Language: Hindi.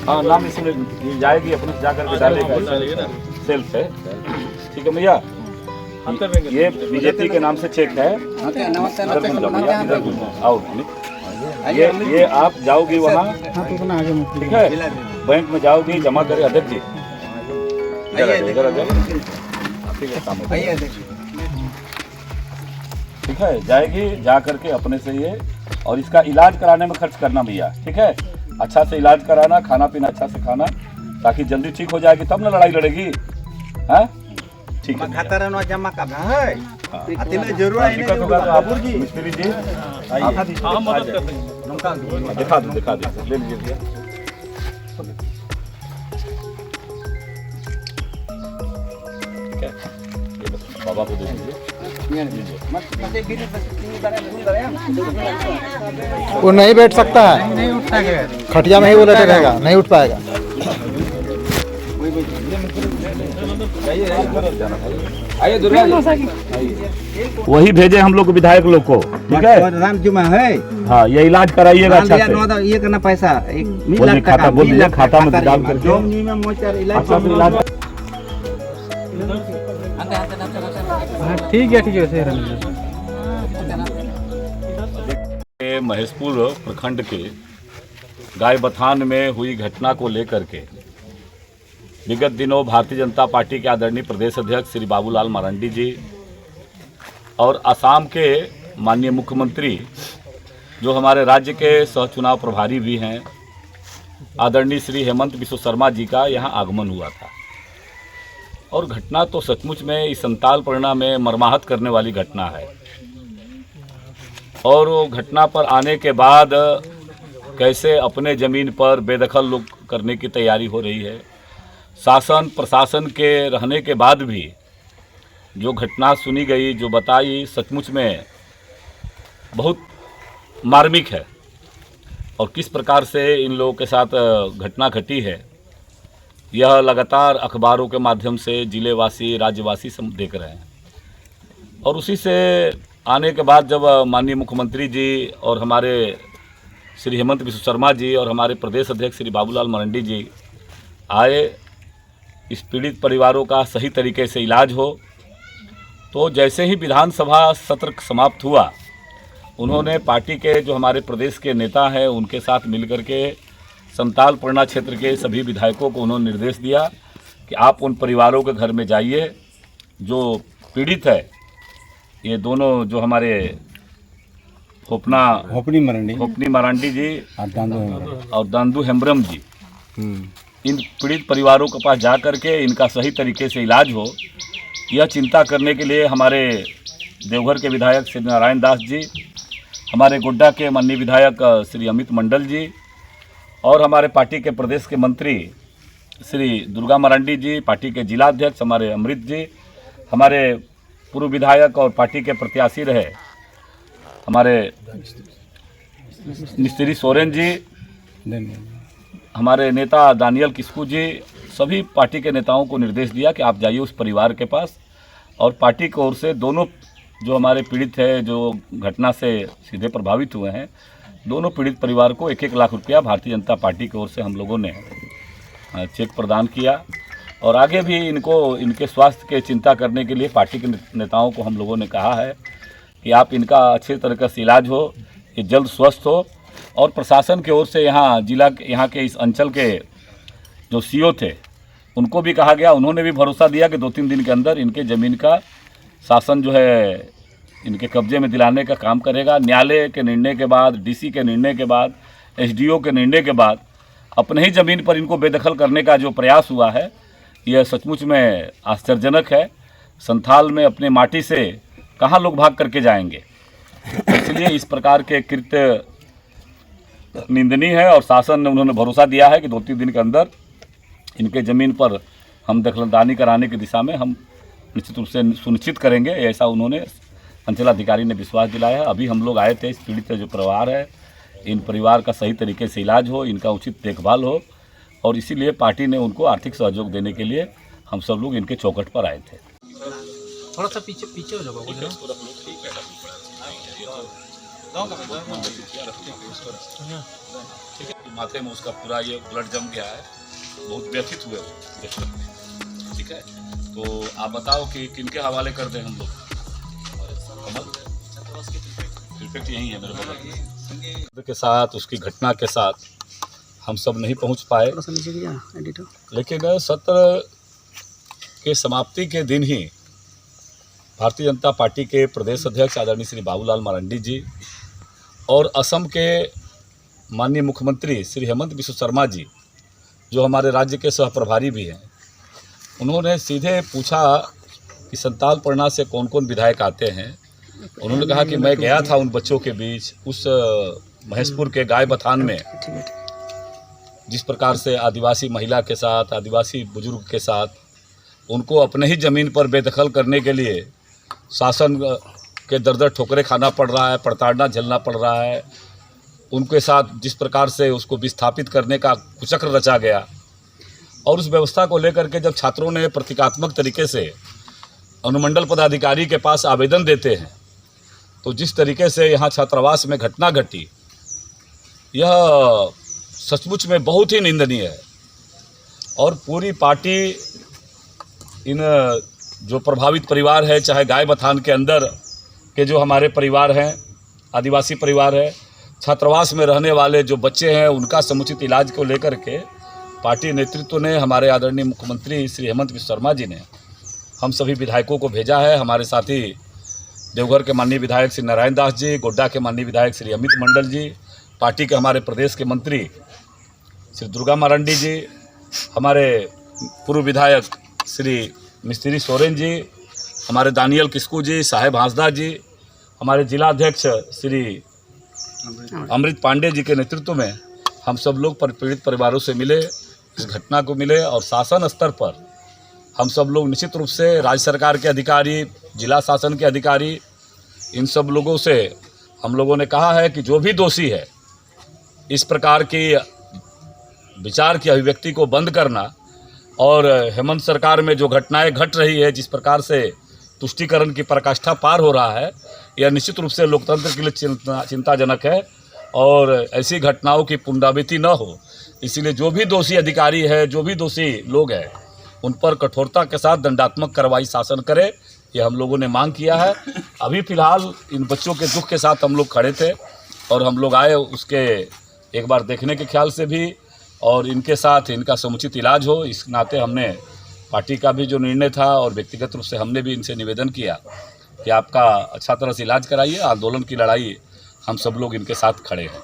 हाँ नाम इसमें जाएगी, अपने जा करके डालेगा, सेल्फ है। ठीक है भैया, ये बीजेपी के नाम से चेक है। इधर घूम जाओ भैया, इधर घूम जाओ, आओ ये आप जाओगी वहाँ, ठीक है, बैंक में जाओगी, जमा करे। अध्यक्ष जी इधर आ जाओ, ठीक है, काम है, ठीक है, जाएगी, जा करके अपने से ये, और इसका इलाज कराने में खर्च करना भैया, ठीक है, अच्छा से इलाज कराना, खाना पीना अच्छा से खाना, ताकि जल्दी ठीक हो जाएगी, तब ना लड़ाई लड़ेगी। हाँ ठीक है, खाता रहना जमा का है, अतिले जरूर है दिक्कत होगा तो आप मिस्त्री जी हां मदद कर देंगे। दिखा दो ले लीजिए भैया। ठीक है, ये बस बाबा को दे दीजिए। वो नहीं बैठ सकता है, नहीं उठता है, खटिया में ही वो लेटे रहेगा, नहीं उठ पाएगा। आइए दुर्गा जी, वही भेजे हम लोग विधायक लोग को, ठीक है, राम जुमा है। हाँ ये इलाज कराइएगा अच्छा से। ये करना पैसा बोलिए खाता, बोलिए खाता में डाल करके अच्छा से इलाज। ठीक है महेशपुर प्रखंड के गायबथान में हुई घटना को लेकर के विगत दिनों भारतीय जनता पार्टी के आदरणीय प्रदेश अध्यक्ष श्री बाबूलाल मरांडी जी और असम के माननीय मुख्यमंत्री जो हमारे राज्य के सह चुनाव प्रभारी भी हैं आदरणीय श्री हेमंत बिस्व शर्मा जी का यहाँ आगमन हुआ था। और घटना तो सचमुच में इस संताल परिणा में मर्माहत करने वाली घटना है। और वो घटना पर आने के बाद कैसे अपने ज़मीन पर बेदखल लोग करने की तैयारी हो रही है। शासन प्रशासन के रहने के बाद भी जो घटना सुनी गई, जो बताई, सचमुच में बहुत मार्मिक है। और किस प्रकार से इन लोगों के साथ घटना घटी है, यह लगातार अखबारों के माध्यम से जिलेवासी राज्यवासी सब देख रहे हैं। और उसी से आने के बाद जब माननीय मुख्यमंत्री जी और हमारे श्री हेमंत बिस्व शर्मा जी और हमारे प्रदेश अध्यक्ष श्री बाबूलाल मरांडी जी आए, इस पीड़ित परिवारों का सही तरीके से इलाज हो, तो जैसे ही विधानसभा सत्र समाप्त हुआ, उन्होंने पार्टी के जो हमारे प्रदेश के नेता हैं उनके साथ मिलकर के संताल परिणा क्षेत्र के सभी विधायकों को उन्होंने निर्देश दिया कि आप उन परिवारों के घर में जाइए जो पीड़ित है। ये दोनों जो हमारे होपनी मरांडी जी और दांदू हेम्ब्रम जी, इन पीड़ित परिवारों के पास जा कर के इनका सही तरीके से इलाज हो, यह चिंता करने के लिए हमारे देवघर के विधायक श्री नारायण दास जी, हमारे गोड्डा के माननीय विधायक श्री अमित मंडल जी और हमारे पार्टी के प्रदेश के मंत्री श्री दुर्गा मरांडी जी, पार्टी के जिला अध्यक्ष हमारे अमृत जी, हमारे पूर्व विधायक और पार्टी के प्रत्याशी रहे हमारे मिस्त्री सोरेन जी, हमारे नेता दानियल किस्कू जी, सभी पार्टी के नेताओं को निर्देश दिया कि आप जाइए उस परिवार के पास। और पार्टी की ओर से दोनों जो हमारे पीड़ित है, जो घटना से सीधे प्रभावित हुए हैं, दोनों पीड़ित परिवार को 1-1 लाख रुपया भारतीय जनता पार्टी की ओर से हम लोगों ने चेक प्रदान किया। और आगे भी इनके स्वास्थ्य के चिंता करने के लिए पार्टी के नेताओं को हम लोगों ने कहा है कि आप इनका अच्छे तरीके से इलाज हो, ये जल्द स्वस्थ हो। और प्रशासन की ओर से यहाँ के इस अंचल के जो सीओ थे उनको भी कहा गया, उन्होंने भी भरोसा दिया कि 2-3 दिन के अंदर इनके ज़मीन का शासन जो है इनके कब्जे में दिलाने का काम करेगा। न्यायालय के निर्णय के बाद, डीसी के निर्णय के बाद, एसडीओ के निर्णय के बाद अपने ही ज़मीन पर इनको बेदखल करने का जो प्रयास हुआ है, यह सचमुच में आश्चर्यजनक है। संथाल में अपने माटी से कहाँ लोग भाग करके जाएंगे, इसलिए इस प्रकार के कृत्य निंदनीय है। और शासन ने उन्होंने भरोसा दिया है कि 2-3 दिन के अंदर इनके ज़मीन पर हम दखलंदाजी कराने की दिशा में हम निश्चित रूप से सुनिश्चित करेंगे, ऐसा उन्होंने अंचलाधिकारी ने विश्वास दिलाया है। अभी हम लोग आए थे, इस पीड़ित जो परिवार है, इन परिवार का सही तरीके से इलाज हो, इनका उचित देखभाल हो, और इसीलिए पार्टी ने उनको आर्थिक सहयोग देने के लिए हम सब लोग इनके चौखट पर आए थे। थोड़ा सा पीछे हो जाओ। ठीक है, माथे में उसका पूरा ये ब्लड जम गया है, बहुत व्यथित हुए वो देख सकते। ठीक है, तो आप बताओ कि किनके हवाले कर दें हम लोग। परफेक्ट यही है मेरे बगल के साथ, उसकी घटना के साथ हम सब नहीं पहुंच पाए, लेकिन सत्र के समाप्ति के दिन ही भारतीय जनता पार्टी के प्रदेश अध्यक्ष आदरणीय श्री बाबूलाल मरांडी जी और असम के माननीय मुख्यमंत्री श्री हेमंत बिश्व शर्मा जी, जो हमारे राज्य के सह प्रभारी भी हैं, उन्होंने सीधे पूछा कि संताल परना से कौन कौन विधायक आते हैं। उन्होंने कहा कि मैं गया था उन बच्चों के बीच, उस महेशपुर के गाय बथान में, जिस प्रकार से आदिवासी महिला के साथ, आदिवासी बुजुर्ग के साथ उनको अपने ही ज़मीन पर बेदखल करने के लिए शासन के दर ठोकरें खाना पड़ रहा है, प्रताड़ना झेलना पड़ रहा है। उनके साथ जिस प्रकार से उसको विस्थापित करने का कुचक्र रचा गया, और उस व्यवस्था को लेकर के जब छात्रों ने प्रतीकात्मक तरीके से अनुमंडल पदाधिकारी के पास आवेदन देते हैं, तो जिस तरीके से यहाँ छात्रावास में घटना घटी, यह सचमुच में बहुत ही निंदनीय है। और पूरी पार्टी इन जो प्रभावित परिवार है, चाहे गाय बथान के अंदर के जो हमारे परिवार हैं, आदिवासी परिवार है, छात्रावास में रहने वाले जो बच्चे हैं, उनका समुचित इलाज को लेकर के पार्टी नेतृत्व ने, हमारे आदरणीय मुख्यमंत्री श्री हेमंत बिश्व शर्मा जी ने हम सभी विधायकों को भेजा है। हमारे साथी देवघर के माननीय विधायक श्री नारायण दास जी, गोड्डा के माननीय विधायक श्री अमित मंडल जी, पार्टी के हमारे प्रदेश के मंत्री श्री दुर्गा मरांडी जी, हमारे पूर्व विधायक श्री मिस्त्री सोरेन जी, हमारे दानियल किस्कू जी, साहेब हांसदा जी, हमारे जिला अध्यक्ष श्री अमृत पांडे जी के नेतृत्व में हम सब लोग पीड़ित परिवारों से मिले, इस घटना को मिले, और शासन स्तर पर हम सब लोग निश्चित रूप से राज्य सरकार के अधिकारी, जिला शासन के अधिकारी, इन सब लोगों से हम लोगों ने कहा है कि जो भी दोषी है, इस प्रकार की विचार की अभिव्यक्ति को बंद करना, और हेमंत सरकार में जो घटनाएं घट रही है, जिस प्रकार से तुष्टीकरण की पराकाष्ठा पार हो रहा है, यह निश्चित रूप से लोकतंत्र के लिए चिंताजनक है, और ऐसी घटनाओं की पुनरावृत्ति न हो। इसीलिए जो भी दोषी अधिकारी है, जो भी दोषी लोग हैं, उन पर कठोरता के साथ दंडात्मक कार्रवाई शासन करे, ये हम लोगों ने मांग किया है। अभी फ़िलहाल इन बच्चों के दुख के साथ हम लोग खड़े थे, और हम लोग आए उसके एक बार देखने के ख्याल से भी, और इनके साथ इनका समुचित इलाज हो, इस नाते हमने पार्टी का भी जो निर्णय था, और व्यक्तिगत रूप से हमने भी इनसे निवेदन किया कि आपका अच्छा तरह से इलाज कराइए। आंदोलन की लड़ाई हम सब लोग इनके साथ खड़े हैं।